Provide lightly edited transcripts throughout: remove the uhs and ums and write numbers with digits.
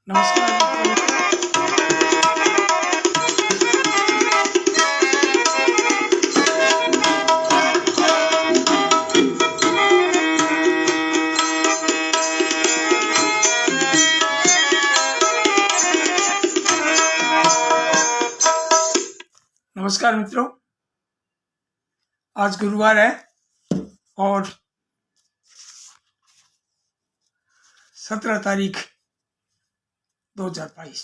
नमस्कार मित्रों। नमस्कार मित्रों, आज गुरुवार है और 17 तारीख 2022।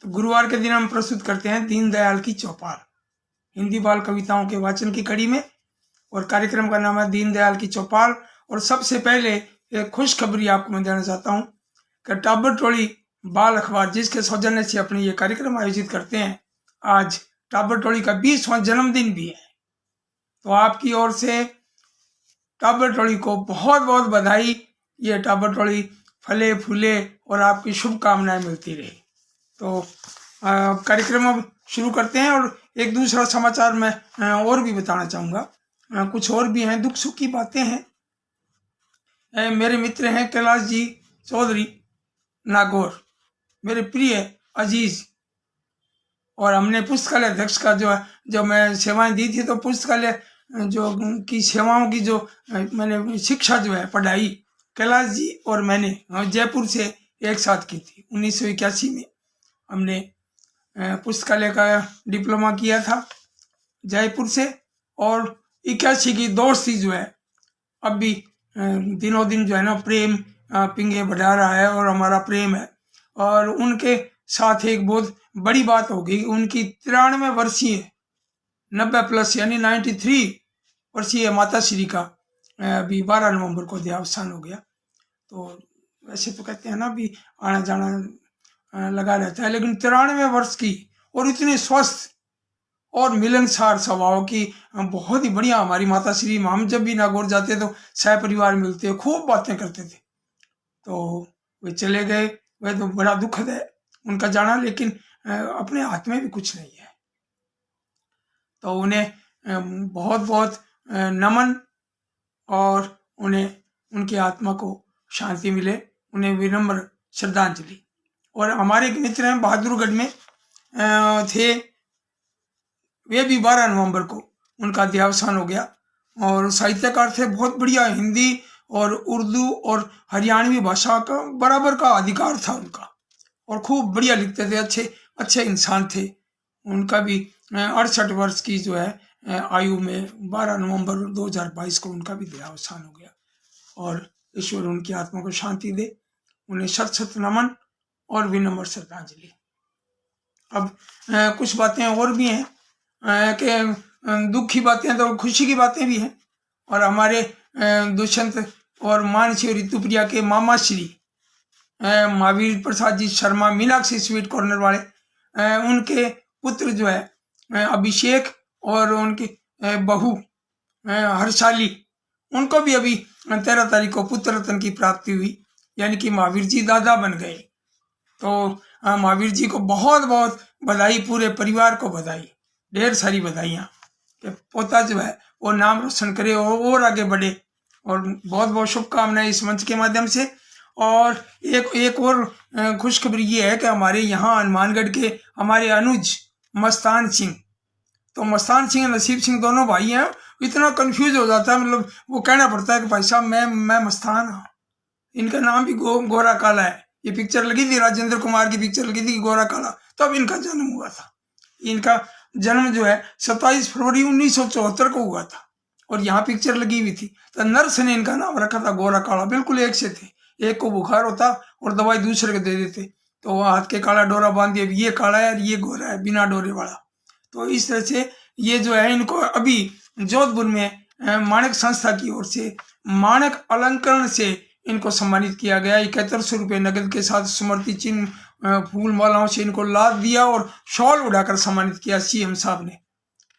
तो गुरुवार के दिन हम प्रस्तुत करते हैं दीनदयाल की चौपाल हिंदी बाल कविताओं के वाचन की कड़ी में, और कार्यक्रम का नाम है दीनदयाल की चौपाल। और सबसे पहले एक खुशखबरी आपको मैं देना चाहता हूं कि टाबर टोली बाल अखबार, जिसके सौजन्य से अपने ये कार्यक्रम आयोजित करते हैं, आज टाबर टोली का 20वां जन्मदिन भी है। तो आपकी ओर से टाबर टोली को बहुत बहुत बधाई। ये टाबर टोली फले फूले और आपकी शुभकामनाएं मिलती रहे। तो कार्यक्रम अब शुरू करते हैं। और एक दूसरा समाचार मैं और भी बताना चाहूँगा, कुछ और भी हैं, दुख सुख की बातें हैं। मेरे मित्र हैं कैलाश जी चौधरी नागौर, मेरे प्रिय अजीज, और हमने पुस्तकालय अध्यक्ष का जो मैं सेवाएं दी थी, तो पुस्तकालय जो की सेवाओं की जो मैंने शिक्षा जो है पढ़ाई, कैलाश जी और मैंने जयपुर से एक साथ की थी। 1981 में हमने पुस्तकालय का डिप्लोमा किया था जयपुर से, और 81 की दोस्ती जो है अब भी दिनों दिन जो है ना प्रेम पिंगे बढ़ा रहा है, और हमारा प्रेम है। और उनके साथ एक बहुत बड़ी बात हो गई, उनकी 93 वर्षीय 90 प्लस यानी 93 वर्षीय माता श्री का अभी 12 नवंबर को देहावसान हो गया। तो वैसे तो कहते हैं ना भी आना जाना लगा रहता है, लेकिन 93 वर्ष की और इतने स्वस्थ और मिलनसार स्वभाव की बहुत ही बढ़िया हमारी माता श्री। हम जब भी नागौर जाते तो सह परिवार मिलते, खूब बातें करते थे। तो वे चले गए, वह तो बड़ा दुखद है उनका जाना, लेकिन अपने हाथ में भी कुछ नहीं है। तो उन्हें बहुत बहुत नमन, और उन्हें उनकी आत्मा को शांति मिले, उन्हें विनम्र श्रद्धांजलि। और हमारे एक मित्र हैं बहादुरगढ़ में थे, वे भी 12 नवंबर को उनका देहावसान हो गया। और साहित्यकार थे, बहुत बढ़िया, हिंदी और उर्दू और हरियाणवी भाषा का बराबर का अधिकार था उनका, और खूब बढ़िया लिखते थे, अच्छे इंसान थे। उनका भी 68 वर्ष की जो है आयु में 12 नवंबर 2022 को उनका भी देहावसान हो गया। और ईश्वर उनकी आत्मा को शांति दे, उन्हें शत शत नमन और विनम्र श्रद्धांजलि। अब कुछ बातें और भी हैं कि दुख की बातें तो खुशी की बातें भी हैं। और हमारे दुष्यंत और मानसी और ऋतुप्रिया के मामा श्री महावीर प्रसाद जी शर्मा, मीनाक्षी स्वीट कॉर्नर वाले, उनके पुत्र जो है अभिषेक, और उनकी बहू हर्षाली, उनको भी अभी 13 तारीख को पुत्र रत्न की प्राप्ति हुई, यानी कि महावीर जी दादा बन गए। तो महावीर जी को बहुत बहुत बधाई, पूरे परिवार को बधाई, ढेर सारी बधाइयाँ कि पोता जो है वो नाम रोशन करे और आगे बढ़े। और बहुत बहुत शुभकामनाएं इस मंच के माध्यम से। और एक और खुशखबरी ये है कि हमारे यहाँ हनुमानगढ़ के हमारे अनुज मस्तान सिंह, तो मस्तान सिंह नसीब सिंह दोनों भाई हैं। इतना कंफ्यूज हो जाता है, मतलब वो कहना पड़ता है कि भाई साहब मैं मस्तान हूँ। इनका नाम भी गोरा काला है। ये पिक्चर लगी थी, राजेंद्र कुमार की पिक्चर लगी थी गोरा काला, तब इनका जन्म हुआ था। इनका जन्म जो है 27 फरवरी 1974 को हुआ था, और यहाँ पिक्चर लगी हुई थी। तो नर्स ने इनका नाम रखा था गोरा काला, बिल्कुल एक से थे। एक को बुखार होता और दवाई दूसरे को दे देते, तो हाथ के काला डोरा बांध दिया, ये काला है और ये गोरा है बिना डोरे वाला। तो इस तरह से ये जो है इनको अभी जोधपुर में माणक संस्था की ओर से माणक अलंकरण से इनको सम्मानित किया गया। 7100 रुपये नगद के साथ स्मृति चिन्ह फूल मालाओं से इनको लाभ दिया, और शॉल उड़ाकर सम्मानित किया। सीएम साहब ने,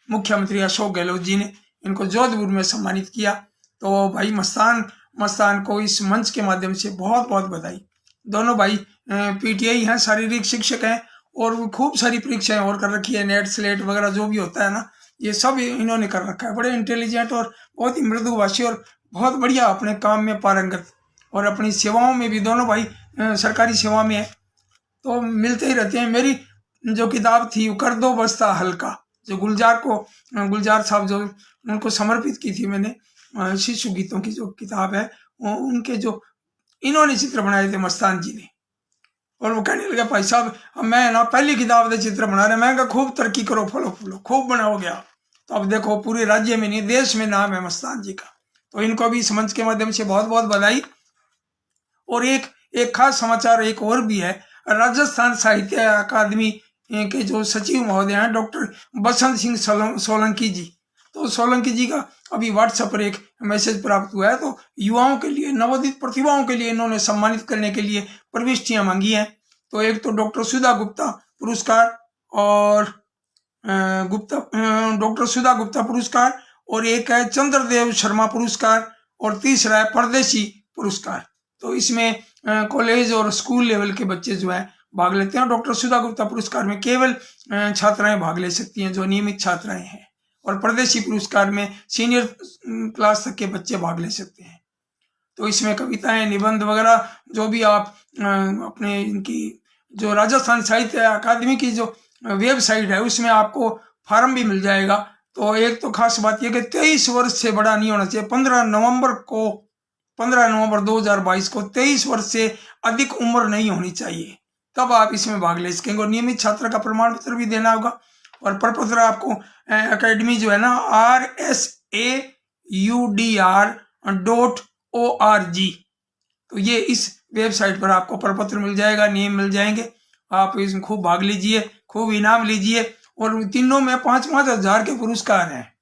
मुख्यमंत्री अशोक गहलोत जी ने इनको जोधपुर में सम्मानित किया। तो भाई मस्तान को इस मंच के माध्यम से बहुत बहुत बधाई। दोनों भाई पीटीआई हैं, शारीरिक शिक्षक हैं, और खूब सारी परीक्षाएं और कर रखी है, नेट स्लेट वगैरह जो भी होता है ना, ये सब इन्होंने कर रखा है। बड़े इंटेलिजेंट और बहुत ही मृदुभाषी और बहुत बढ़िया अपने काम में पारंगत, और अपनी सेवाओं में भी दोनों भाई सरकारी सेवा में है, तो मिलते ही रहते हैं। मेरी जो किताब थी वो कर दो बस्ता हल्का, जो गुलजार साहब जो उनको समर्पित की थी मैंने, शिशु गीतों की जो किताब है, उनके जो इन्होंने चित्र बनाए थे मस्तान जी ने। और वो कहने लगा भाई साहब मैं ना पहली किताब से चित्र बना रहे, मैं कहा खूब तरक्की करो, फलो फूलो, खूब बना हो गया। तो अब देखो पूरे राज्य में नहीं देश में नाम है मस्तान जी का। तो इनको भी इस मंच के माध्यम से बहुत बहुत बधाई। और एक खास समाचार एक और भी है, राजस्थान साहित्य अकादमी के जो सचिव महोदय हैं डॉक्टर बसंत सिंह सोलंकी जी, तो सोलंकी जी का अभी व्हाट्सएप पर एक मैसेज प्राप्त हुआ है। तो युवाओं के लिए, नवोदित प्रतिभाओं के लिए इन्होंने सम्मानित करने के लिए प्रविष्टियां मांगी हैं। तो एक तो डॉक्टर सुधा गुप्ता पुरस्कार और डॉक्टर सुधा गुप्ता पुरस्कार, और एक है चंद्रदेव शर्मा पुरस्कार, और तीसरा है परदेशी पुरस्कार। तो इसमें कॉलेज और स्कूल लेवल के बच्चे जो है भाग लेते हैं। डॉक्टर सुधा गुप्ता पुरस्कार में केवल छात्राएं भाग ले सकती हैं जो नियमित छात्राएं हैं, और परदेशी पुरस्कार में सीनियर क्लास तक के बच्चे भाग ले सकते हैं। तो इसमें कविताएं, निबंध वगैरह जो भी आप अपने इनकी जो राजस्थान साहित्य अकादमी की जो वेबसाइट है उसमें आपको फॉर्म भी मिल जाएगा। तो एक तो खास बात यह कि 23 वर्ष से बड़ा नहीं होना चाहिए। 15 नवंबर 2022 को 23 वर्ष से अधिक उम्र नहीं होनी चाहिए, तब आप इसमें भाग ले सकेंगे। और नियमित छात्र का प्रमाण पत्र भी देना होगा। और प्रपत्र आपको अकेडमी जो है ना RSAUDR.org, तो ये इस वेबसाइट पर आपको प्रपत्र मिल जाएगा, नियम मिल जाएंगे। आप इसमें खूब भाग लीजिए, खूब इनाम लीजिए। और तीनों में 5-5 हजार के पुरस्कार हैं।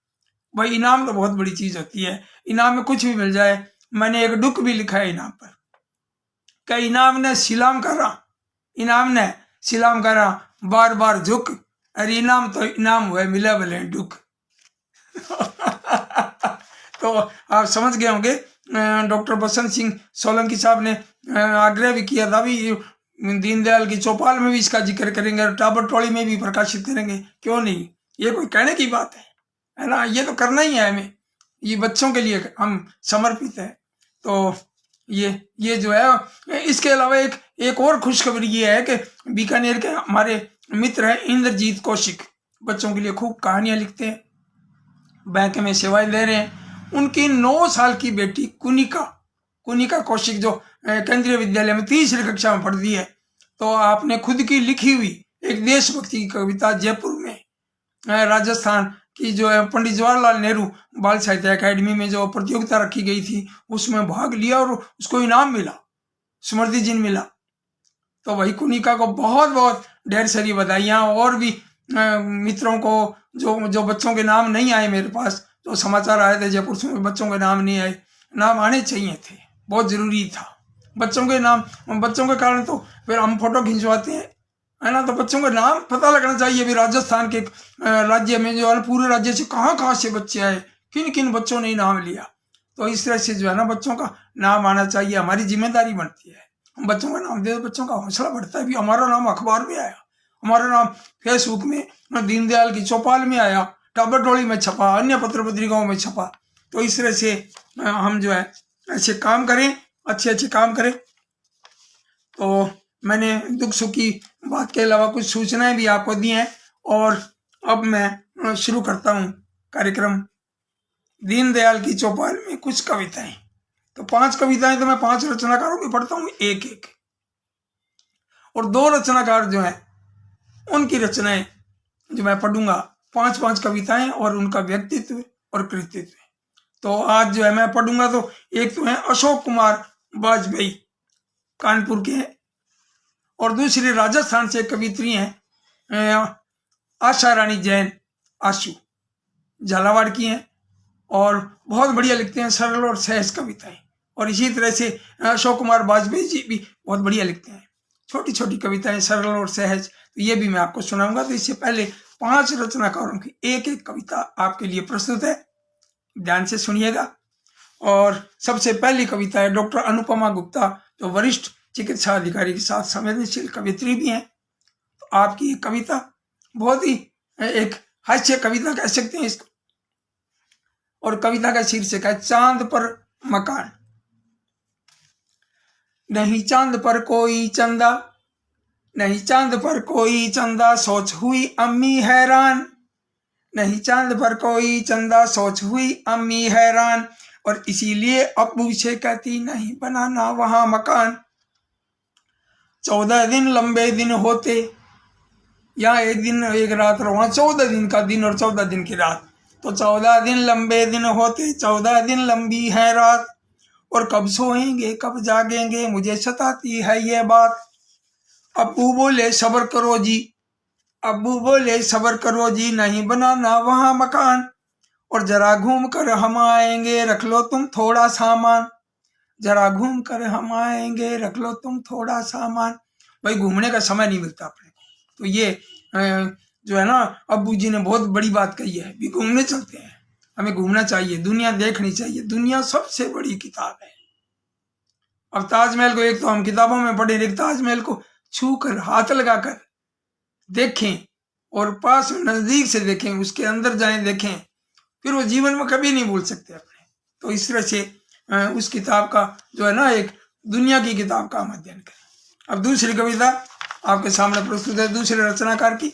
भाई इनाम तो बहुत बड़ी चीज होती है, इनाम में कुछ भी मिल जाए। मैंने एक डुक भी लिखा है इनाम पर, क्या इनाम ने सिलाम करा बार बार झुक, अरे इनाम तो इनाम हुआ मिला भले डुक। तो आप समझ गए होंगे डॉक्टर बसंत सिंह सोलंकी साहब ने आग्रह भी किया था भी दीनदयाल की चौपाल में भी इसका जिक्र करेंगे, और टाबर टोली में भी प्रकाशित करेंगे, क्यों नहीं। ये कोई कहने की बात है ना, ये तो करना ही है हमें, ये बच्चों के लिए हम समर्पित है। तो ये जो है, इसके अलावा एक और खुशखबरी ये है कि बीकानेर के हमारे मित्र हैं इंद्रजीत कौशिक, बच्चों के लिए खूब कहानियां लिखते हैं, बैंक में सेवाएं दे रहे हैं। उनकी 9 साल की बेटी कुनिका कौशिक जो केंद्रीय विद्यालय में 3री कक्षा में पढ़ती है, तो आपने खुद की लिखी हुई एक देशभक्ति की कविता जयपुर में राजस्थान की जो है पंडित जवाहरलाल नेहरू बाल साहित्य अकादमी में जो प्रतियोगिता रखी गई थी उसमें भाग लिया और उसको इनाम मिला, स्मृति चिन्ह मिला। तो वही कुनिका को बहुत बहुत ढेर सारी बधाइयाँ। और भी मित्रों को जो बच्चों के नाम नहीं आए, मेरे पास जो समाचार आए थे जयपुर से, बच्चों के नाम नहीं आए, नाम आने चाहिए थे, बहुत जरूरी था बच्चों के नाम। बच्चों के कारण तो फिर हम फोटो खिंचवाते हैं, है ना, तो बच्चों का नाम पता लगना चाहिए भी राजस्थान के राज्य में जो है पूरे राज्य से कहाँ से बच्चे आए, किन किन बच्चों ने नाम लिया। तो इस तरह से जो है ना बच्चों का नाम आना चाहिए, हमारी जिम्मेदारी बनती है। हम बच्चों का नाम दे तो बच्चों का हौसला बढ़ता है भी हमारा नाम अखबार में आया, हमारा नाम फेसबुक में दीनदयाल की चौपाल में आया, टाबर टोली में छपा, अन्य पत्र पत्रिकाओं में छपा। तो इस तरह से हम जो है ऐसे काम करें, अच्छे काम करें। तो मैंने दुख सुख की बात के अलावा कुछ सूचनाएं भी आपको दी हैं। और अब मैं शुरू करता हूं कार्यक्रम दीनदयाल की चौपाल में कुछ कविताएं। तो 5 कविताएं तो मैं 5 रचनाकारों की पढ़ता हूं एक, और 2 रचनाकार जो है उनकी रचनाएं जो मैं पढ़ूंगा, 5 कविताएं और उनका व्यक्तित्व और कृतित्व। तो आज जो है मैं पढ़ूंगा, तो एक तो है अशोक कुमार वाजपेयी, कानपुर के हैं, और दूसरी राजस्थान से कवित्री हैं आशा रानी जैन, आशु, झालावाड़ की हैं, और बहुत बढ़िया लिखते हैं, सरल और सहज कविताएं। और इसी तरह से अशोक कुमार वाजपेयी जी भी बहुत बढ़िया लिखते हैं, छोटी छोटी कविताएं, सरल और सहज। तो ये भी मैं आपको सुनाऊंगा। तो इससे पहले 5 रचनाकारों की एक कविता आपके लिए प्रस्तुत है, ध्यान से सुनिएगा। और सबसे पहली कविता है डॉक्टर अनुपमा गुप्ता, जो वरिष्ठ चिकित्सा अधिकारी के साथ संवेदनशील कवित्री भी हैं। तो आपकी एक कविता बहुत ही एक हास्य कविता कह सकते हैं इसको, और कविता का शीर्षक है चांद पर मकान। नहीं चांद पर कोई चंदा, नहीं चांद पर कोई चंदा, सोच हुई अम्मी हैरान। नहीं चांद पर कोई चंदा, सोच हुई अम्मी हैरान। और इसीलिए अब्बू से कहती नहीं बनाना वहां मकान। 14 दिन लंबे दिन होते, यहाँ एक दिन एक रात, और वहाँ 14 दिन का दिन और 14 दिन की रात। तो 14 दिन लंबे दिन होते, 14 दिन लंबी है रात। और कब सोएंगे कब जागेंगे, मुझे सताती है ये बात। अब्बू बोले सब्र करो जी, अब्बू बोले सब्र करो जी, नहीं बनाना वहां मकान। और जरा घूम कर हम आएंगे, रख लो तुम थोड़ा सामान। जरा घूम कर हम आएंगे, रख लो तुम थोड़ा सामान। भाई घूमने का समय नहीं मिलता अपने को। तो ये जो है ना, अब्बू जी ने बहुत बड़ी बात कही है, भी घूमने चलते हैं, हमें घूमना चाहिए, दुनिया देखनी चाहिए। दुनिया सबसे बड़ी किताब है। अब ताजमहल को एक तो हम किताबों में पढ़े, एक ताजमहल को छू कर हाथ लगाकर देखें और पास नजदीक से देखें, उसके अंदर जाएं देखें, फिर वो जीवन में कभी नहीं भूल सकते अपने। तो इस तरह से उस किताब का जो है ना, एक दुनिया की किताब का हम अध्ययन करें। अब दूसरी कविता आपके सामने प्रस्तुत है, दूसरे रचनाकार की।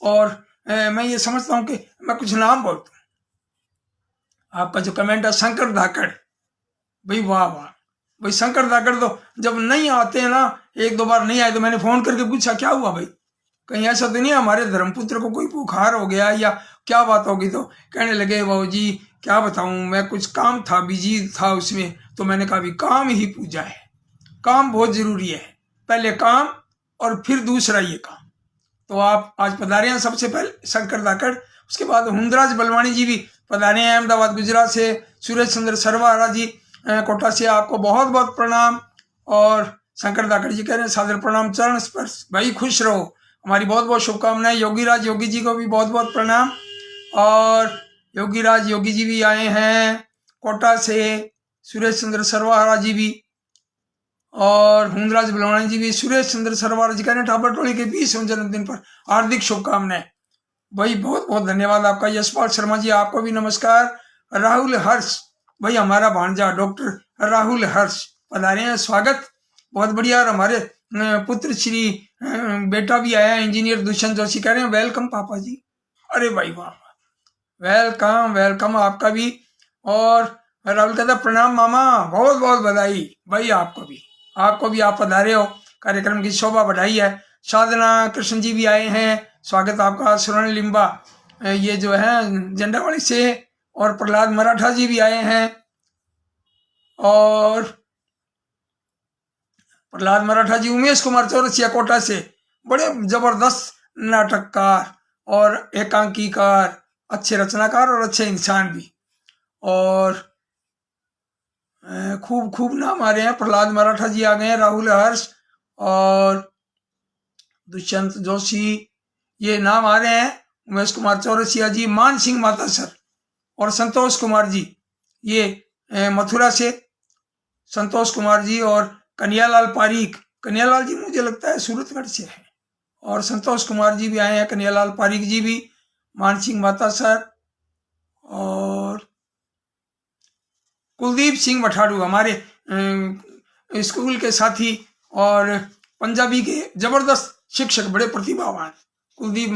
और मैं ये समझता हूँ कि मैं कुछ नाम बोलता हूँ। आपका जो कमेंट है शंकर धाकड़, भाई वाह वाह। भाई शंकर धाकड़ तो जब नहीं आते हैं ना, एक दो बार नहीं आए तो मैंने फोन करके पूछा क्या हुआ भाई, कहीं ऐसा तो नहीं हमारे धर्मपुत्र को कोई बुखार हो गया या क्या बात होगी। तो कहने लगे बाबू जी क्या बताऊं, मैं कुछ काम था, बिजी था उसमें, तो मैंने कहा भी काम ही पूजा है, काम बहुत जरूरी है, पहले काम और फिर दूसरा ये काम। तो आप आज पधारे हैं सबसे पहले शंकर धाकड़, उसके बाद हुंदराज बलवानी जी भी पधारे हैं अहमदाबाद गुजरात से। सुरेश चंद्र सरवारा जी कोटा से, आपको बहुत बहुत प्रणाम। और शंकर धाकड़ जी कह रहे हैं सादर प्रणाम, चरण स्पर्श, भाई खुश रहो, हमारी बहुत बहुत शुभकामनाएं। योगीराज योगी जी को भी बहुत बहुत प्रणाम। और योगीराज योगी जी भी आए हैं कोटा से, सुरेश चंद्र सरवारा जी भी, और हुंदराज बलवानी जी भी। सुरेश चंद्र सरवारा जी कह रहे हैं ठाकुर टोली के 20वें जन्मदिन पर हार्दिक शुभकामनाएं। भाई बहुत बहुत धन्यवाद आपका। यशपाल शर्मा जी आपको भी नमस्कार। राहुल हर्ष भाई, हमारा भांजा डॉक्टर राहुल हर्ष पधारे हैं, स्वागत, बहुत बढ़िया। और हमारे पुत्र श्री बेटा भी आया है इंजीनियर दुष्यंत जोशी, कह रहे हैं वेलकम पापा जी। अरे भाई वाह, वेलकम वेलकम आपका भी। और राहुल कहता प्रणाम मामा, बहुत बहुत बधाई भाई आपको भी, आपको भी, आप पधारे हो, कार्यक्रम की शोभा बढ़ाई है। साधना कृष्ण जी भी आए हैं, स्वागत आपका। स्वर्ण लिम्बा ये जो है झंडावाड़ी से, और प्रहलाद मराठा जी भी आए हैं। और प्रहलाद मराठा जी, उमेश कुमार चौरसिया कोटा से, बड़े जबरदस्त नाटककार और एकांकीकार, अच्छे रचनाकार और अच्छे इंसान भी। और खूब खूब नाम आ रहे हैं, प्रहलाद मराठा जी आ गए हैं, राहुल हर्ष और दुष्यंत जोशी, ये नाम आ रहे हैं। उमेश कुमार चौरसिया जी, मान सिंह मातासर और संतोष कुमार जी, ये मथुरा से संतोष कुमार जी। और कन्हैयालाल पारीक, कन्हैयालाल जी मुझे लगता है सूरतगढ़ से है। और संतोष कुमार जी भी आए हैं, कन्हैयालाल पारीक जी भी, मान सिंह मातासर। और कुलदीप सिंह मठाड़ू हमारे स्कूल के साथी और पंजाबी के जबरदस्त शिक्षक, बड़े प्रतिभावान कुलदीप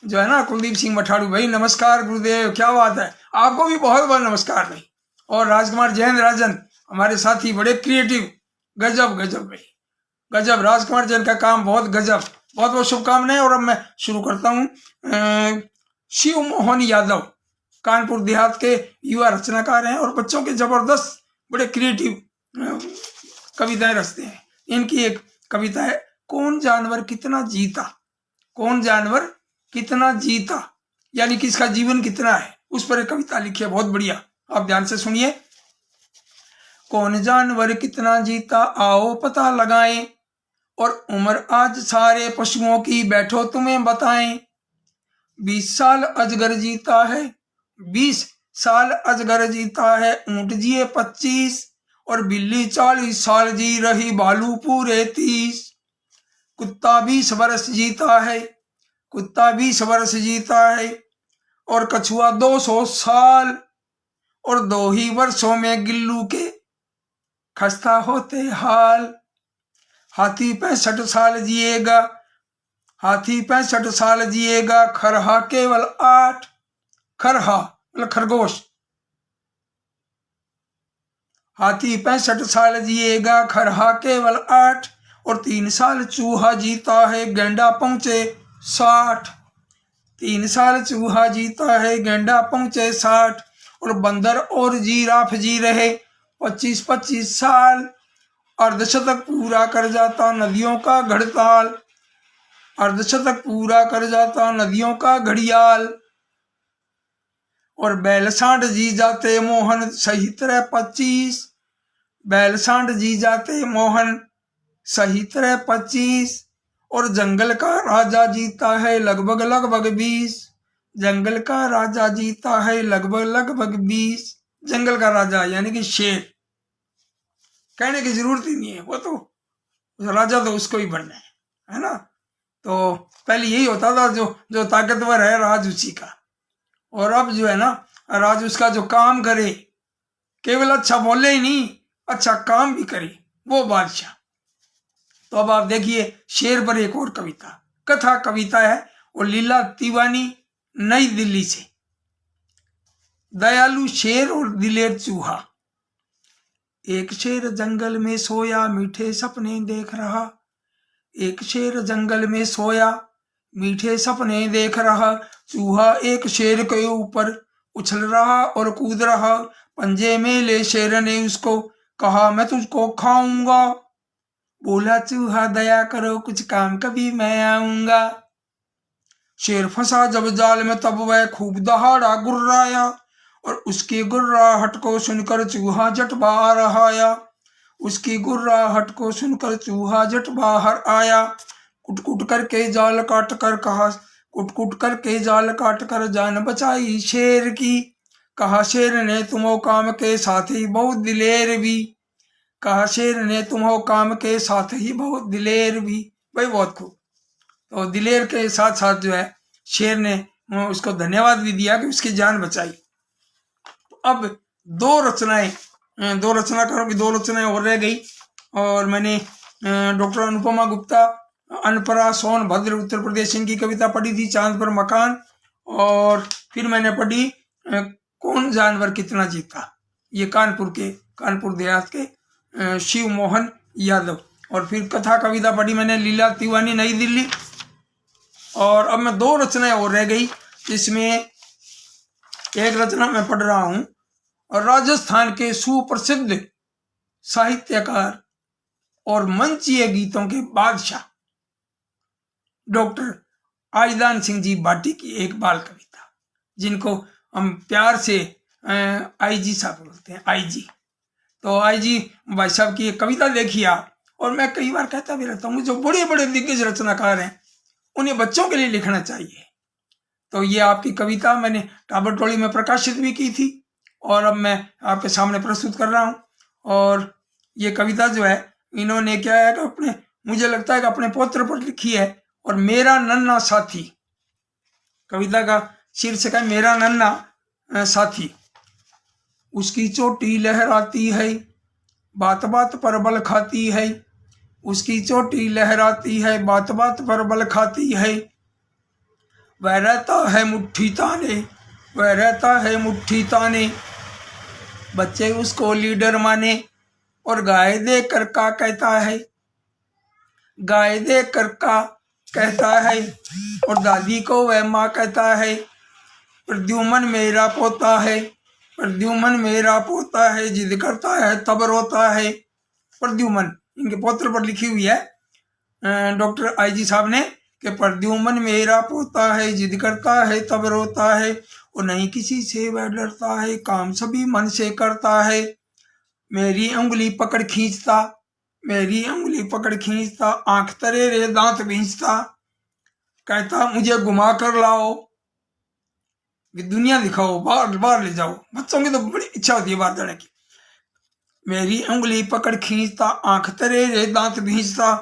जो है ना, कुलदीप सिंह मठाड़ू भाई नमस्कार गुरुदेव, क्या बात है, आपको भी बहुत बहुत नमस्कार भाई। और राजकुमार जैन राजन हमारे साथी, बड़े क्रिएटिव, गजब गजब भाई गजब, राजकुमार जैन का काम बहुत गजब, बहुत बहुत शुभकामनाएं। और अब मैं शुरू करता हूँ। शिव मोहन यादव कानपुर देहात के युवा रचनाकार हैं और बच्चों के जबरदस्त बड़े क्रिएटिव कविताएं रचते हैं। इनकी एक कविता है, कौन जानवर कितना जीता, कौन जानवर कितना जीता, यानी कि इसका जीवन कितना है, उस पर एक कविता लिखी है, बहुत बढ़िया, आप ध्यान से सुनिए। कौन जानवर कितना जीता, आओ पता लगाएं, और उम्र आज सारे पशुओं की बैठो तुम्हें बताएं। 20 साल अजगर जीता है, 20 साल अजगर जीता है, ऊंट जिए 25, और बिल्ली 40 साल जी रही, भालू पूरे 30। कुत्ता 20 वर्ष जीता है, कुत्ता 20 वर्ष जीता है, और कछुआ 200 साल, और 2 ही वर्षों में गिल्लू के खस्ता होते हाल। हाथी 65 साल जिएगा, हाथी 65 साल जिएगा, खरहा केवल 8। खरहा मतलब खरगोश। हाथी 65 साल जिएगा, खरहा केवल 8। और 3 साल चूहा जीता है, गेंडा पहुंचे 60। 3 साल चूहा जीता है, गेंडा पहुंचे 60। और बंदर और जिराफ जी रहे 25-25 साल। अर्धशतक पूरा कर जाता नदियों का घड़ताल, अर्धशतक पूरा कर जाता नदियों का घड़ियाल। और बैल सांड जी जाते मोहन सही तरह 25। बैल सांड जी जाते मोहन सही तरह 25। और जंगल का राजा जीता है लगभग लगभग 20। जंगल का राजा जीता है लगभग लगभग 20। जंगल का राजा यानी कि शेर, कहने की जरूरत ही नहीं है, वो तो राजा तो उसको ही बनना है ना। तो पहले यही होता था, जो ताकतवर है राज उसी का। और अब जो है ना, राज उसका जो काम करे, केवल अच्छा बोले ही नहीं, अच्छा काम भी करे, वो बादशाह। तो अब आप देखिए शेर पर एक और कविता, कथा कविता है, और लीला तिवानी नई दिल्ली से। दयालु शेर और दिलेर चूहा। एक शेर जंगल में सोया मीठे सपने देख रहा। एक शेर जंगल में सोया मीठे सपने देख रहा। चूहा एक शेर के ऊपर उछल रहा और कूद रहा। पंजे में ले शेर ने उसको कहा, मैं तुझको खाऊंगा। बोला चूहा, दया करो कुछ काम, कभी मैं आऊंगा। शेर फंसा जब जाल में, तब वह खूब दहाड़ा गुर्राया। और उसकी गुर्राहट को सुनकर चूहा झट बाहर आया। उसकी गुर्राहट को सुनकर चूहा झट बाहर आया। कुट करके जाल काट कर कहा, कुट करके जाल काट कर जान बचाई शेर की। कहा शेर ने, तुम हो काम के साथ ही बहुत दिलेर भी। कहा शेर ने, तुम हो काम के साथ ही बहुत दिलेर भी। भाई बहुत खूब। तो दिलेर के साथ साथ जो है शेर ने उसको धन्यवाद भी दिया कि उसकी जान बचाई। तो अब दो रचनाकारों की 2 रचनाएं और रह गई। और मैंने डॉक्टर अनुपमा गुप्ता, अनपरा, सोनभद्र, उत्तर प्रदेश, इनकी कविता पढ़ी थी, चांद पर मकान। और फिर मैंने पढ़ी कौन जानवर कितना जीता, ये कानपुर देहात के शिव मोहन यादव। और फिर कथा कविता पढ़ी मैंने लीला तिवानी नई दिल्ली। और अब मैं 2 रचनाएं और रह गई, जिसमें एक रचना मैं पढ़ रहा हूं, और राजस्थान के सुप्रसिद्ध साहित्यकार और मंचीय गीतों के बादशाह डॉक्टर आईदान सिंह जी बाटी की एक बाल कविता, जिनको हम प्यार से आईजी साहब बोलते हैं, आईजी। तो आईजी भाई साहब की एक कविता देखिए आप। और मैं कई बार कहता भी रहता हूँ, जो बड़े बड़े दिग्गज रचनाकार हैं उन्हें बच्चों के लिए लिखना चाहिए। तो ये आपकी कविता मैंने टाबर टोली में प्रकाशित भी की थी, और अब मैं आपके सामने प्रस्तुत कर रहा हूँ। और ये कविता जो है इन्होंने क्या है कि मुझे लगता है कि अपने पौत्र पर लिखी है। और मेरा नन्हा साथी, कविता का शीर्षक है मेरा नन्हा साथी। उसकी चोटी लहराती है, बात बात पर बल खाती है। उसकी चोटी लहराती है, बात बात पर बल खाती है। वह रहता है मुट्ठी ताने, वह रहता है मुट्ठी ताने। बच्चे उसको लीडर माने, और गाय दे कर का कहता है, गाय दे कर का कहता है। और दादी को वह माँ कहता है। प्रद्युमन मेरा पोता है, प्रद्युमन मेरा पोता है, जिद करता है तब रोता है। प्रद्युमन इनके पौत्र पर लिखी हुई है डॉक्टर आईजी साहब ने, कि प्रद्युमन मेरा पोता है, जिद करता है तब रोता है। और नहीं किसी से वह डरता है, काम सभी मन से करता है। मेरी उंगली पकड़ खींचता, मेरी उंगली पकड़ खींचता, आंख तरे रे दांत भींचता। कहता मुझे घुमा कर लाओ, दुनिया दिखाओ, बाहर ले जाओ। बच्चों की तो बड़ी इच्छा होती है बाहर जाने की। मेरी उंगली पकड़ खींचता, आंख तरे रे दांत भींचता।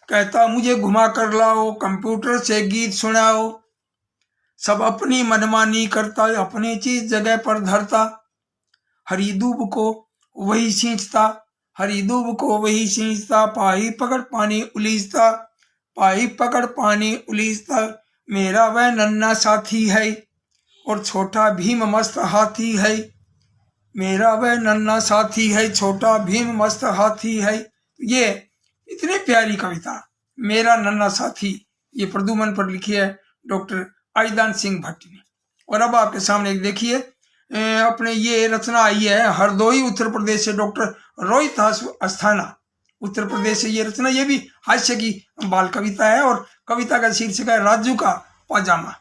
कहता मुझे घुमा कर लाओ, कंप्यूटर से गीत सुनाओ। सब अपनी मनमानी करता, अपनी चीज जगह पर धरता। हरी दूब को वही सींचता, हरी दूब को वही सींचता, पाई पकड़ पानी उलीचता, पाई पकड़ पानी उलीचता, मेरा वह नन्हा साथी है और छोटा भीम मस्त हाथी है, मेरा वह नन्हा साथी है, छोटा भीम मस्त हाथी है। ये इतनी प्यारी कविता मेरा नन्हा साथी, ये प्रदुमन पर लिखी है डॉक्टर आइदान सिंह भट्ट ने। और अब आपके सामने एक देखिए अपने ये रचना आई है हरदोई उत्तर प्रदेश से, डॉक्टर रोहित अस्थाना उत्तर प्रदेश से ये रचना, ये भी हास्य की बाल कविता है और कविता का शीर्षक है राजू का पाजामा।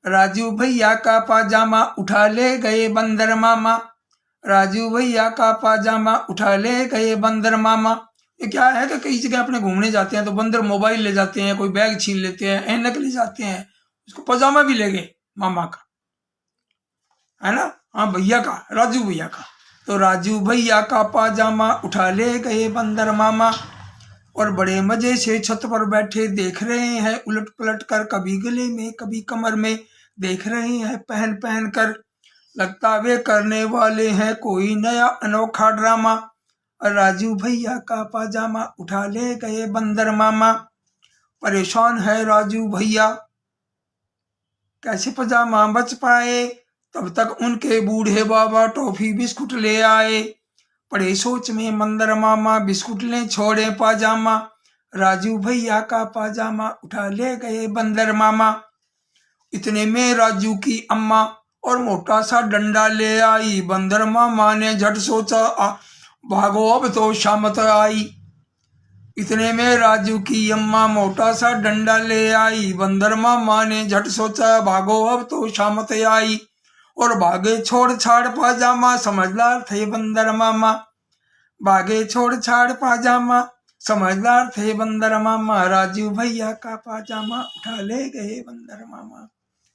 राजू भैया का पाजामा उठा ले गए बंदर मामा, राजू भैया का पाजामा उठा ले गए बंदर मामा। ये क्या है कि कई जगह अपने घूमने जाते हैं तो बंदर मोबाइल ले जाते हैं, कोई बैग छीन लेते हैं, ऐनक ले जाते हैं, उसको पजामा भी ले गए मामा का, है ना। हाँ भैया का, राजू भैया का। तो राजू भैया का पाजामा उठा ले गए बंदर मामा और बड़े मजे से छत पर बैठे देख रहे हैं उलट पलट कर, कभी गले में कभी कमर में देख रहे हैं पहन पहन कर, लगता वे करने वाले हैं कोई नया अनोखा ड्रामा। राजू भैया का पाजामा उठा ले गए बंदर मामा। परेशान है राजू भैया कैसे पजामा बच पाए, तब तक उनके बूढ़े बाबा टॉफी बिस्कुट ले आए। पड़े सोच में बंदर मामा बिस्कुट ले छोड़े पाजामा, राजू भैया का पाजामा उठा ले गए बंदर मामा। इतने में राजू की अम्मा और मोटा सा डंडा ले आई, बंदर मामा ने झट सोचा भागो अब तो शामत आई। इतने में राजू की अम्मा मोटा सा डंडा ले आई, बंदर मामा ने झट सोचा भागो अब तो शामत आई। और भागे छोड़ छाड़ पाजामा समझदार थे बंदर मामा, भागे छोड़ छाड़ पाजामा समझदार थे बंदर मामा, राजू भैया का पाजामा उठा ले गए बंदर मामा।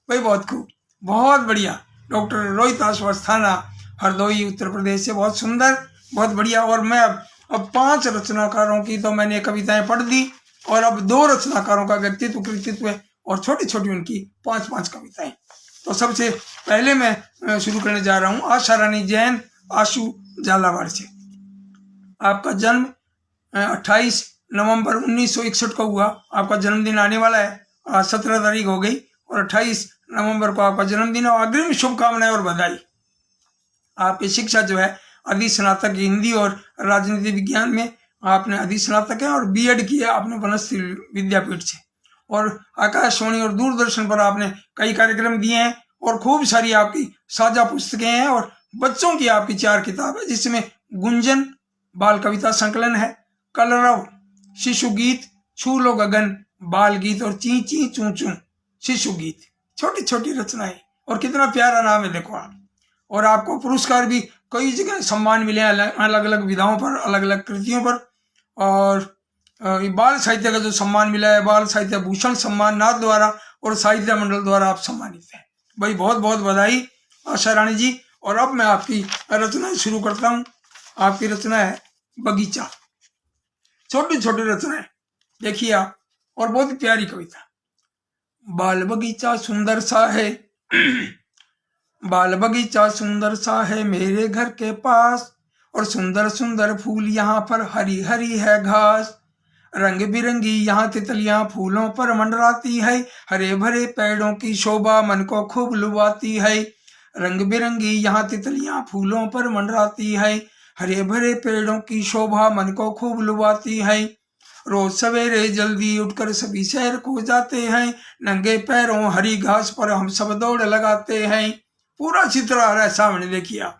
भाई बहुत खूब, बहुत बढ़िया। डॉक्टर रोहित अस्थाना हरदोई उत्तर प्रदेश से, बहुत सुंदर, बहुत बढ़िया। और मैं अब 5 रचनाकारों की तो मैंने कविताएं पढ़ दी और अब 2 रचनाकारों का व्यक्तित्व कृतित्व और छोटी छोटी उनकी 5-5 कविताएं। तो सबसे पहले मैं शुरू करने जा रहा हूँ आशा रानी जैन, आशु झालावाड़ से। आपका जन्म 28 नवंबर 1961 को हुआ। आपका जन्मदिन आने वाला है, आज 17 तारीख हो गई और 28 नवंबर को आपका जन्मदिन है। अग्रिम शुभकामनाएं और बधाई। आपकी शिक्षा जो है अधि स्नातक हिंदी और राजनीति विज्ञान में आपने अधि स्नातक है और बीएड की है आपने वनस्थली विद्यापीठ से। और आकाशवाणी और दूरदर्शन पर आपने कई कार्यक्रम दिए हैं और खूब सारी आपकी साझा पुस्तकें हैं और बच्चों की आपकी 4 किताब है, जिसमें गुंजन बाल कविता संकलन है, कलरव शिशु गीत, छू लो गगन बाल गीत और ची ची चू चू शिशु गीत, छोटी छोटी रचनाएं। और कितना प्यारा नाम है देखो आप। और आपको पुरस्कार भी कई जगह सम्मान मिले हैं, अलग अलग विधाओं पर, अलग अलग कृतियों पर। और बाल साहित्य का जो सम्मान मिला है, बाल साहित्य भूषण सम्मान नाथ द्वारा और साहित्य मंडल द्वारा आप सम्मानित हैं। भाई बहुत बहुत बधाई आशा रानी जी। और अब मैं आपकी रचना शुरू करता हूँ। आपकी रचना है बगीचा, छोटी छोटी रचनाएं देखिए आप, और बहुत ही प्यारी कविता। बाल बगीचा सुंदर सा है बाल बगीचा सुंदर सा है मेरे घर के पास, और सुंदर सुंदर फूल यहाँ पर हरी हरी है घास, रंग बिरंगी यहाँ तितलियां फूलों पर मंडराती है, हरे भरे पेड़ों की शोभा मन को खूब लुभाती है, रंग बिरंगी यहाँ तितलियां फूलों पर मंडराती है, हरे भरे पेड़ों की शोभा मन को खूब लुभाती है। रोज सवेरे जल्दी उठकर सभी सैर को जाते हैं, नंगे पैरों हरी घास पर हम सब दौड़ लगाते हैं। पूरा चित्र आ रहा है सामने देखिए आप।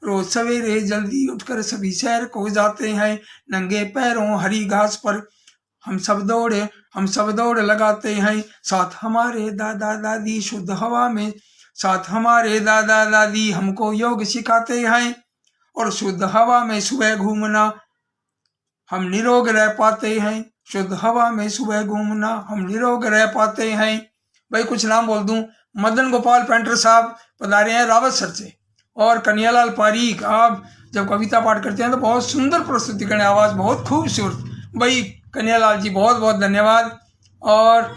रोज सवेरे जल्दी उठकर सभी सैर को जाते हैं, नंगे पैरों हरी घास पर हम सब दौड़ लगाते हैं। साथ हमारे दादा दादी शुद्ध हवा में, साथ हमारे दादा दादी हमको योग सिखाते हैं, और शुद्ध हवा में सुबह घूमना हम निरोग रह पाते हैं, शुद्ध हवा में सुबह घूमना हम निरोग रह पाते हैं। भाई कुछ नाम बोल दूं, मदन गोपाल पेंटर साहब पधारे हैं रावत सर से, और कन्हैयालाल पारीक, आप जब कविता पाठ करते हैं तो बहुत सुंदर प्रस्तुति करें, आवाज़ बहुत खूबसूरत। भाई कन्हैयालाल जी बहुत बहुत धन्यवाद। और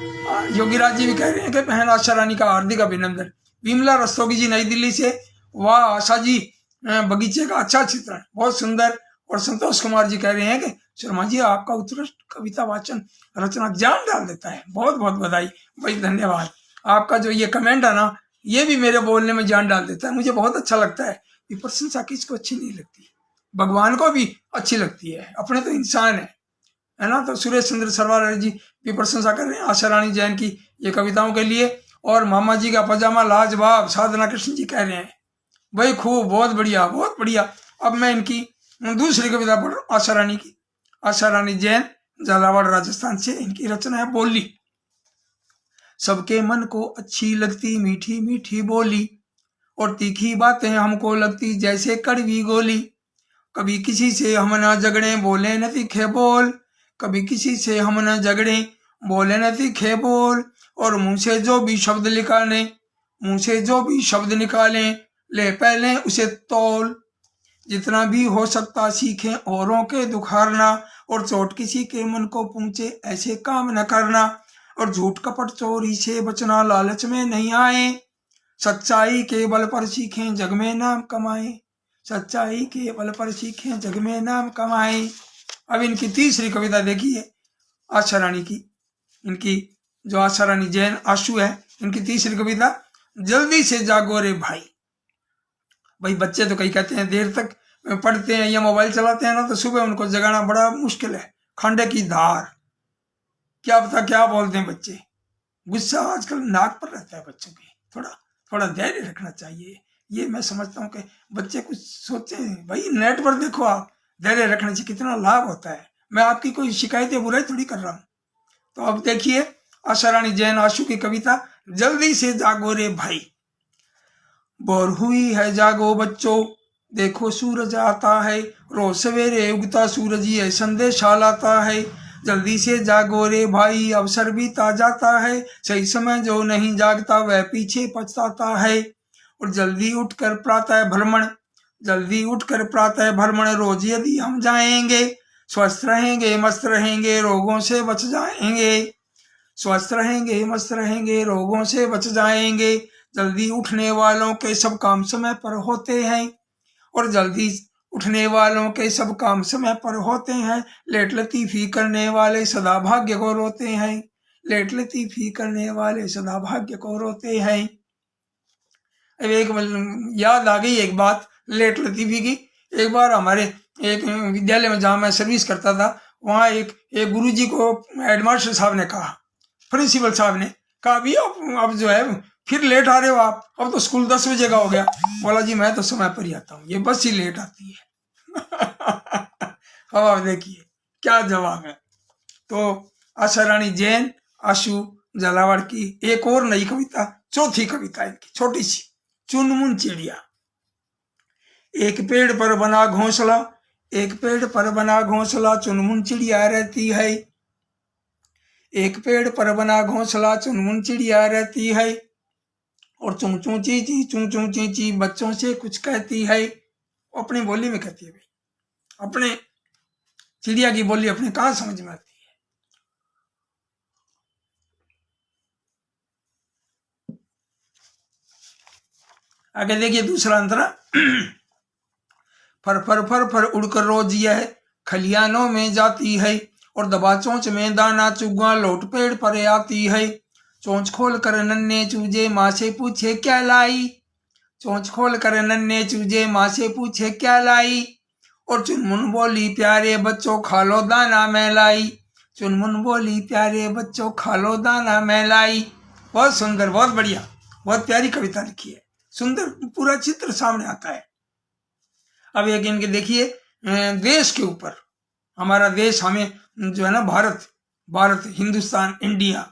योगीराज जी भी कह रहे हैं कि बहन आशा रानी का हार्दिक अभिनंदन। विमला रस्तोगी जी नई दिल्ली से, वाह आशा जी बगीचे का अच्छा चित्रण, बहुत सुंदर। और संतोष कुमार जी कह रहे हैं कि शर्मा जी आपका उत्कृष्ट कविता वाचन रचना जान डाल देता है। बहुत बहुत बधाई भाई, धन्यवाद। आपका जो ये कमेंट है ना, ये भी मेरे बोलने में जान डाल देता है, मुझे बहुत अच्छा लगता है। ये प्रशंसा किसको अच्छी नहीं लगती, भगवान को भी अच्छी लगती है, अपने तो इंसान है ना। तो सुरेश चंद्र सरवार जी भी प्रशंसा कर रहे हैं आशा रानी जैन की ये कविताओं के लिए। और मामा जी का पजामा लाजवाब, साधना कृष्ण जी कह रहे हैं भाई खूब, बहुत बढ़िया बहुत बढ़िया। अब मैं इनकी दूसरी कविता पढ़ रहा हूँ आशा रानी की। आशा रानी जैन, झालावाड़ राजस्थान से। इनकी रचना है बोली। सबके मन को अच्छी लगती मीठी मीठी बोली, और तीखी बातें हमको लगती जैसे कड़वी गोली। कभी किसी से हम न झगड़े बोले न तीखे बोल, कभी किसी से हम न झगड़े बोले न तीखे बोल। और मुंह से जो भी शब्द निकाले, मुंह से जो भी शब्द निकाले, ले पहले उसे तौल। जितना भी हो सकता सीखें औरों के दुखारना, और चोट किसी के मन को पहुंचे ऐसे काम न करना। और झूठ कपट चोरी से बचना, लालच में नहीं आए, सच्चाई के बल पर सीखें जग में नाम कमाए, सच्चाई के बल पर सीखें जग में नाम कमाए। अब इनकी तीसरी कविता देखिए आशा रानी की। इनकी जो आशा रानी जैन आशु है, इनकी तीसरी कविता जल्दी से जागो रे भाई। भाई बच्चे तो कई कहते हैं देर तक पढ़ते हैं या मोबाइल चलाते हैं ना, तो सुबह उनको जगाना बड़ा मुश्किल है। खंडे की धार, क्या पता क्या बोलते हैं बच्चे। गुस्सा आजकल नाक पर रहता है बच्चों के, थोड़ा थोड़ा धैर्य रखना चाहिए। ये मैं समझता हूँ कि बच्चे कुछ सोचे, भाई नेट पर देखो आप, धैर्य रखने से कितना लाभ होता है। मैं आपकी कोई शिकायत या बुराई थोड़ी कर रहा हूँ। तो अब देखिए आशा रानी जैन आशु की कविता जल्दी से जागो रे भाई। बोर हुई है जागो बच्चों, देखो सूरज आता है, रोज सवेरे उगता सूरज ये संदेशा लाता है। जल्दी से जागो रे भाई, अवसर बीता जाता है, सही समय जो नहीं जागता वह पीछे पछताता है। और जल्दी उठकर प्रातः भ्रमण, जल्दी उठकर प्रातः भ्रमण रोज यदि हम जाएंगे, स्वस्थ रहेंगे मस्त रहेंगे रोगों से बच जाएंगे, स्वस्थ रहेंगे मस्त रहेंगे रोगों से बच जाएंगे। जल्दी उठने वालों के सब काम समय पर होते हैं, और जल्दी उठने वालों के सब काम समय पर होते हैं। लेट लतीफी करने वाले सदा भाग्य को रोते हैं, लेट लतीफी करने वाले सदा भाग्य को रोते हैं। अब एक याद आ गई एक बात लेट लतीफी की। एक बार हमारे एक विद्यालय में जहाँ मैं सर्विस करता था, वहाँ एक गुरुजी को हेडमास्टर साहब ने कहा, प्रिंसिपल साहब ने कहा, भी अब जो है फिर लेट आ रहे हो आप, अब तो स्कूल 10 बजे का हो गया। बोला जी मैं तो समय पर ही आता हूँ, ये बस ही लेट आती है। अब आप देखिए क्या जवाब है। तो आशा रानी जैन आशु झालावाड़ की एक और नई कविता, चौथी कविता इनकी छोटी सी, चुनमुन चिड़िया। एक पेड़ पर बना घोंसला, एक पेड़ पर बना घोंसला चुनमुन चिड़िया रहती है, एक पेड़ पर बना घोंसला चुनमुन चिड़िया रहती है। और चूं चूं चींची चूं चूं चींची बच्चों से कुछ कहती है। अपनी बोली में कहती है भाई, अपने चिड़िया की बोली अपने कहाँ समझ में आती है। आगे देखिए दूसरा अंतरा। फर फर फर फर उड़कर रोज यह खलियानों में जाती है, और दबा चोंच में दाना चुगा लौट पेड़ पर आती है। चोंच खोल कर नन्हे चूजे माँ से पूछे क्या लाई, चोंच खोल कर नन्हे चूजे माँ से पूछे क्या लाई। और चुनमुन बोली प्यारे बच्चों खा लो दाना मैं लाई, चुनमुन बोली प्यारे बच्चों खा लो दाना मैं लाई। बहुत सुंदर, बहुत बढ़िया, बहुत प्यारी कविता लिखी है, सुंदर पूरा चित्र सामने आता है। अब एक इनके देखिए देश के ऊपर, हमारा देश हमें जो है ना भारत, भारत हिंदुस्तान इंडिया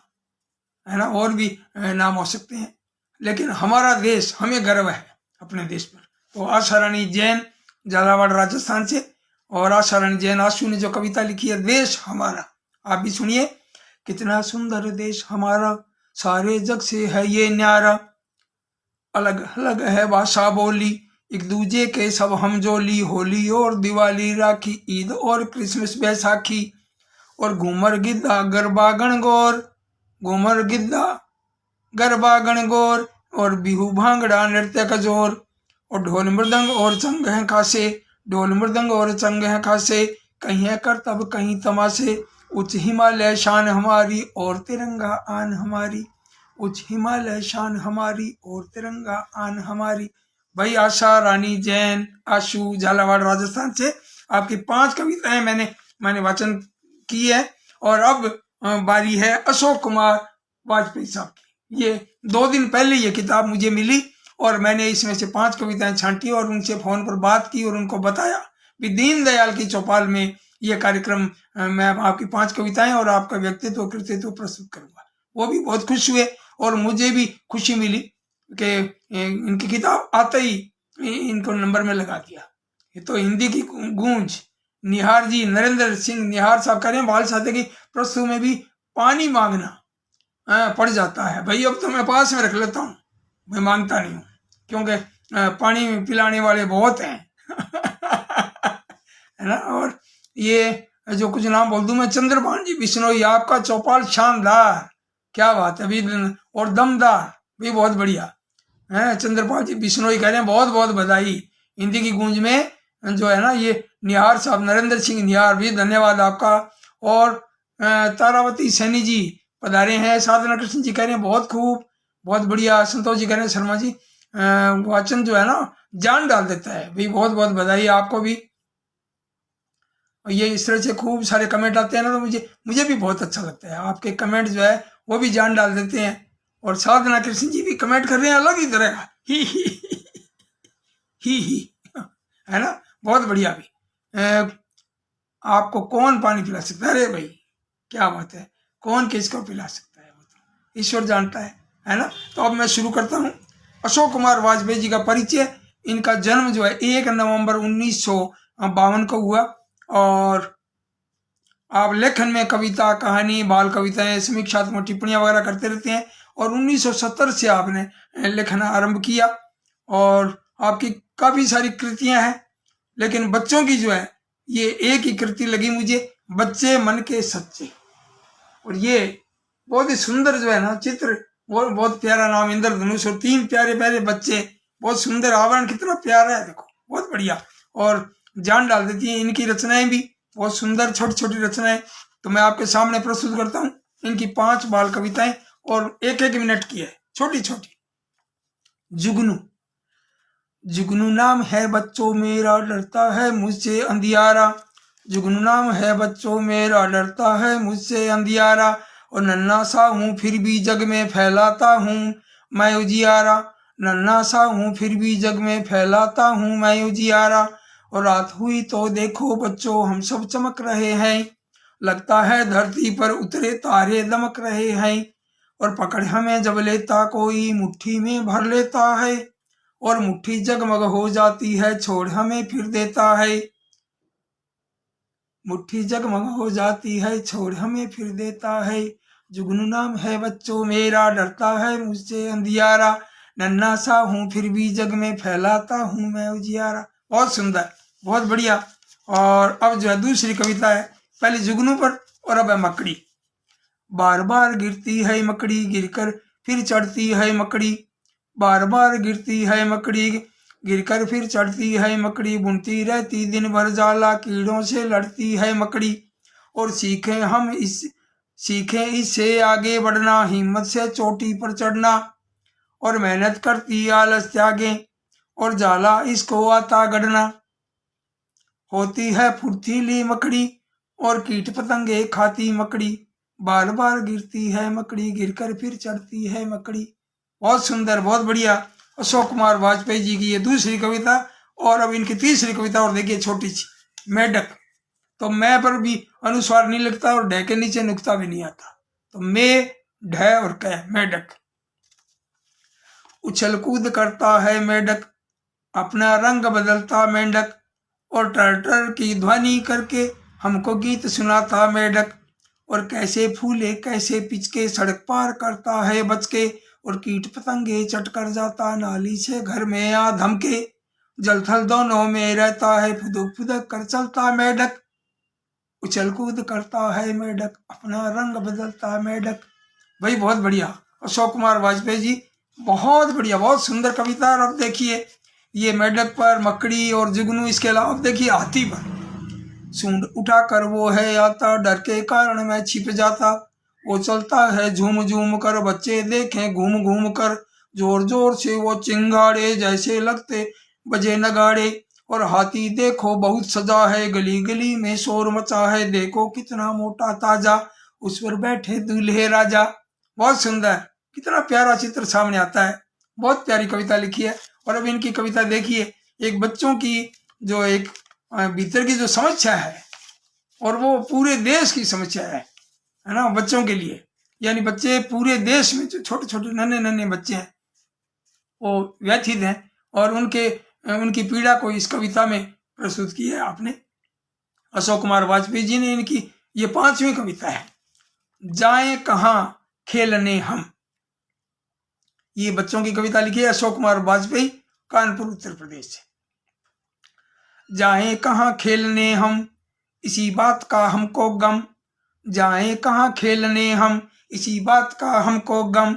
है ना, और भी नाम हो सकते हैं, लेकिन हमारा देश, हमें गर्व है अपने देश पर। तो आशा रानी जैन झालावाड़ राजस्थान से, और आशा रानी जैन आशु ने जो कविता लिखी है देश हमारा, आप भी सुनिए। कितना सुंदर देश हमारा, सारे जग से है ये न्यारा, अलग अलग है भाषा बोली, एक दूजे के सब हम जोली, होली और दिवाली राखी, ईद और क्रिसमस बैसाखी। और घूमर गिद्धा गरबा गणगौर, घूमर गिद्धा गरबा गणगौर, और बिहू भांगड़ा नृत्य का जोर। और ढोल मृदंग और चंग हैं खासे, ढोल मृदंग और चंग हैं खासे, कहीं है करतब कहीं तमाशे, उच्च हिमालय शान हमारी और तिरंगा आन हमारी, उच्च हिमालय शान हमारी और तिरंगा आन हमारी। भाई आशा रानी जैन, आशु, झालावाड़ राजस्थान से आपकी 5 कविताएं मैंने वाचन की है। और अब बारी है अशोक कुमार वाजपेयी साहब की। ये 2 दिन पहले ये किताब मुझे मिली और मैंने इसमें से 5 कविताएं छांटी और उनसे फोन पर बात की और उनको बताया कि दीनदयाल की चौपाल में ये कार्यक्रम मैं आपकी 5 कविताएं और आपका व्यक्तित्व कृतित्व प्रस्तुत करूंगा। वो भी बहुत खुश हुए और मुझे भी खुशी मिली कि इनकी किताब आते ही इनको नंबर में लगा दिया। ये तो हिंदी की गूंज। निहार जी, नरेंद्र सिंह निहार साहब कह रहे हैं बाल साहित्य की प्रस्तुत में भी पानी मांगना पड़ जाता है। भाई अब तो मैं पास में रख लेता हूँ, मैं मांगता नहीं हूँ क्योंकि पानी पिलाने वाले बहुत हैं है ना। और ये जो कुछ नाम बोल दूं मैं, चंद्रभान जी बिश्नोई, आपका चौपाल शानदार, क्या बात है भी, और दमदार भी, बहुत बढ़िया है। चंद्रपाल जी बिश्नोई कह रहे हैं बहुत बहुत बधाई। हिंदी की गूंज में जो है ना, ये निहार साहब, नरेंद्र सिंह निहार भी धन्यवाद आपका। और तारावती सैनी जी पधारे हैं। साधना कृष्ण जी कह रहे हैं बहुत खूब, बहुत बढ़िया। संतोष जी कह रहे हैं शर्मा जी वाचन जो है ना जान डाल देता है भाई, बहुत बहुत बधाई आपको भी। और ये इस तरह से खूब सारे कमेंट आते हैं ना, तो मुझे भी बहुत अच्छा लगता है। आपके कमेंट जो है वो भी जान डाल देते हैं। और साधना कृष्ण जी भी कमेंट कर रहे हैं अलग ही तरह का, ही है ना, बहुत बढ़िया भी। आपको कौन पानी पिला सकता है? अरे भाई क्या बात है, कौन किसको पिला सकता है वो तो ईश्वर जानता है ना। तो अब मैं शुरू करता हूँ। अशोक कुमार वाजपेयी जी का परिचय। इनका जन्म जो है 1 नवंबर 1952 को हुआ। और आप लेखन में कविता, कहानी, बाल कविताएं, समीक्षात्मक टिप्पणियां वगैरह करते रहते हैं। और 1970 से आपने लेखन आरंभ किया और आपकी काफी सारी कृतियां हैं। लेकिन बच्चों की जो है ये एक ही कृति लगी मुझे, बच्चे मन के सच्चे। और ये बहुत ही सुंदर जो है ना चित्र, वो बहुत प्यारा नाम, इंद्रधनुष और 3 प्यारे प्यारे बच्चे, बहुत सुंदर आवरण, कितना प्यारा है देखो, बहुत बढ़िया। और जान डाल देती है इनकी रचनाएं भी, बहुत सुंदर छोटी छोटी रचनाएं। तो मैं आपके सामने प्रस्तुत करता हूँ इनकी 5 बाल कविताएं और 1-1 मिनट की है, छोटी छोटी। जुगनू। जुगनू नाम है बच्चों मेरा, डरता है मुझसे अंधियारा। जुगनू नाम है बच्चों मेरा, डरता है मुझसे अंधियारा। और नन्हा सा हूँ फिर भी जग में फैलाता हूँ मैं उजियारा। नन्हा सा हूँ फिर भी जग में फैलाता हूँ मैं उजियारा। और रात हुई तो देखो बच्चों हम सब चमक रहे हैं, लगता है धरती पर उतरे तारे दमक रहे हैं। और पकड़ हमें जब लेता कोई मुट्ठी में भर लेता है, और मुट्ठी जगमग हो जाती है छोड़ हमें फिर देता है। मुट्ठी जगमग हो जाती है छोड़ हमें फिर देता है। जुगनू नाम है बच्चों मेरा, डरता है मुझसे अंधियारा। नन्हा सा हूँ फिर भी जग में फैलाता हूँ मैं उजियारा। बहुत सुंदर, बहुत बढ़िया। और अब जो है दूसरी कविता है, पहले जुगनू पर और अब है मकड़ी। बार बार गिरती है मकड़ी, गिरकर फिर चढ़ती है मकड़ी। बार बार गिरती है मकड़ी, गिरकर फिर चढ़ती है मकड़ी। बुनती रहती दिन भर जाला, कीड़ों से लड़ती है मकड़ी। और सीखें इससे आगे बढ़ना, हिम्मत से चोटी पर चढ़ना। और मेहनत करती आलस त्यागे, और जाला इसको आता गढ़ना। होती है फुर्तीली मकड़ी, और कीट पतंगे खाती मकड़ी। बार बार गिरती है मकड़ी, गिरकर फिर चढ़ती है मकड़ी। बहुत सुंदर, बहुत बढ़िया। अशोक कुमार वाजपेयी जी की ये दूसरी कविता। और अब इनकी तीसरी कविता और देखिए, छोटी सी, मेढक। तो मैं पर भी अनुस्वार नहीं लगता और ढ के नीचे नुक्ता भी नहीं आता, तो मैं ढ और क, मेढक। उछल कूद करता है मेढक, अपना रंग बदलता मेंढक। और टर की ध्वनि करके हमको गीत सुनाता मेढक। और कैसे फूले कैसे पिचके, सड़क पार करता है बच के। और कीट पतंगे चट कर जाता, नाली से घर में आ धमके। जल थल दोनों में रहता है, फुदक फुदक कर चलता मेढक। उछल कूद करता है मेढक, अपना रंग बदलता मेढक। भाई बहुत बढ़िया, अशोक कुमार वाजपेयी जी, बहुत बढ़िया, बहुत सुंदर कविता। और अब देखिए ये मेढक पर, मकड़ी और जुगनू, इसके अलावा अब देखिए हाथी पर। सूंड उठाकर वो है आता, डर के कारण मैं छिप जाता। वो चलता है झूम झूम कर, बच्चे देखें घूम घूम कर। जोर जोर से वो चिंगाड़े, जैसे लगते बजे नगाड़े। और हाथी देखो बहुत सजा है, गली गली में शोर मचा है। देखो कितना मोटा ताजा, उस पर बैठे दूल्हे राजा। बहुत सुंदर, कितना प्यारा चित्र सामने आता है। बहुत प्यारी कविता लिखी है। और अब इनकी कविता देखिए, एक बच्चों की जो एक भीतर की जो समस्या है, और वो पूरे देश की समस्या है ना, बच्चों के लिए। यानी बच्चे पूरे देश में जो छोटे छोटे नन्हे नन्हे बच्चे हैं वो व्यथित हैं, और उनकी पीड़ा को इस कविता में प्रस्तुत की है आपने। अशोक कुमार वाजपेयी जी ने इनकी ये 5वीं कविता है, जाएं कहाँ खेलने हम। ये बच्चों की कविता लिखी है अशोक कुमार वाजपेयी, कानपुर उत्तर प्रदेश से। जाएं कहाँ खेलने हम, इसी बात का हमको गम। जाएं कहाँ खेलने हम, इसी बात का हमको गम।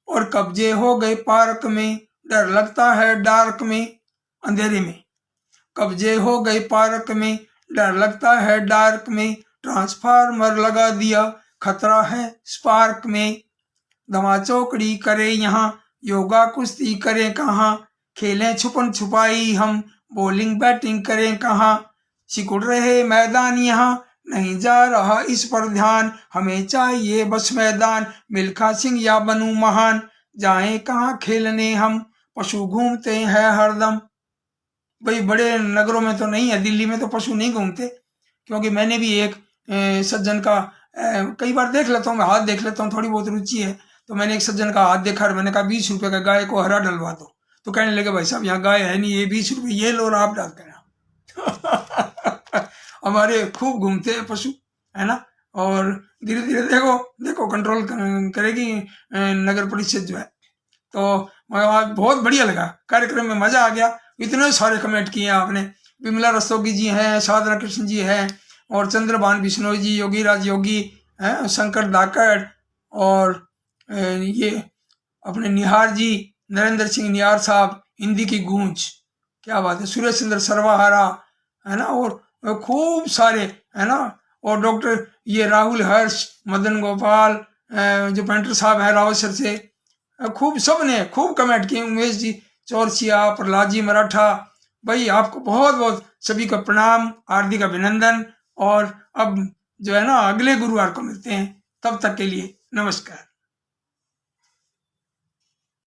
और कब्जे हो गए पार्क में, डर लगता है डार्क में, अंधेरे में। कब्जे हो गए पार्क में, डर लगता है डार्क में। ट्रांसफार्मर लगा दिया, खतरा है स्पार्क में। धमा चौकड़ी करे यहाँ, योगा कुश्ती करें कहाँ। खेलें छुपन छुपाई हम, बॉलिंग बैटिंग करें कहाँ। सिकुड़ रहे मैदान यहाँ, नहीं जा रहा इस पर ध्यान। हमें चाहिए बस मैदान, मिल्खा सिंह या बनूं महान। जाएं कहाँ खेलने हम, पशु घूमते हैं हरदम। भाई बड़े नगरों में तो नहीं है, दिल्ली में तो पशु नहीं घूमते, क्योंकि मैंने भी एक सज्जन का कई बार देख लेता हूँ, मैं हाथ देख लेता हूँ, थोड़ी बहुत रुचि है। तो मैंने एक सज्जन का हाथ देखा और मैंने कहा 20 रुपए का गाय को हरा डलवा दो। तो कहने लगे भाई साहब यहाँ गाय है नहीं, ये 20 रुपए ये लो और आप डाल देना। हमारे खूब घूमते हैं पशु, है ना। और धीरे धीरे देखो देखो कंट्रोल करेगी नगर परिषद जो है। तो आज बहुत बढ़िया लगा, कार्यक्रम में मजा आ गया। इतने सारे कमेंट किए आपने। विमला रस्तोगी जी हैं, साधना कृष्ण जी हैं, और चंद्रभान बिश्नोई जी, योगी राज योगी हैं, शंकर धाकड़, और ये अपने निहार जी, नरेंद्र सिंह निहार साहब, हिंदी की गूंज, क्या बात है, सुरेश चंद्र सर्वाहारा, है ना, और खूब सारे, है ना। और डॉक्टर ये राहुल हर्ष, मदन गोपाल, जो पेंटर साहब हैं रावसर से, खूब सब ने खूब कमेंट किए। उमेश जी चौरसिया, प्रहलाद जी मराठा, भाई आपको बहुत बहुत सभी का प्रणाम, हार्दिक अभिनंदन। और अब जो है ना अगले गुरुवार को मिलते हैं, तब तक के लिए नमस्कार।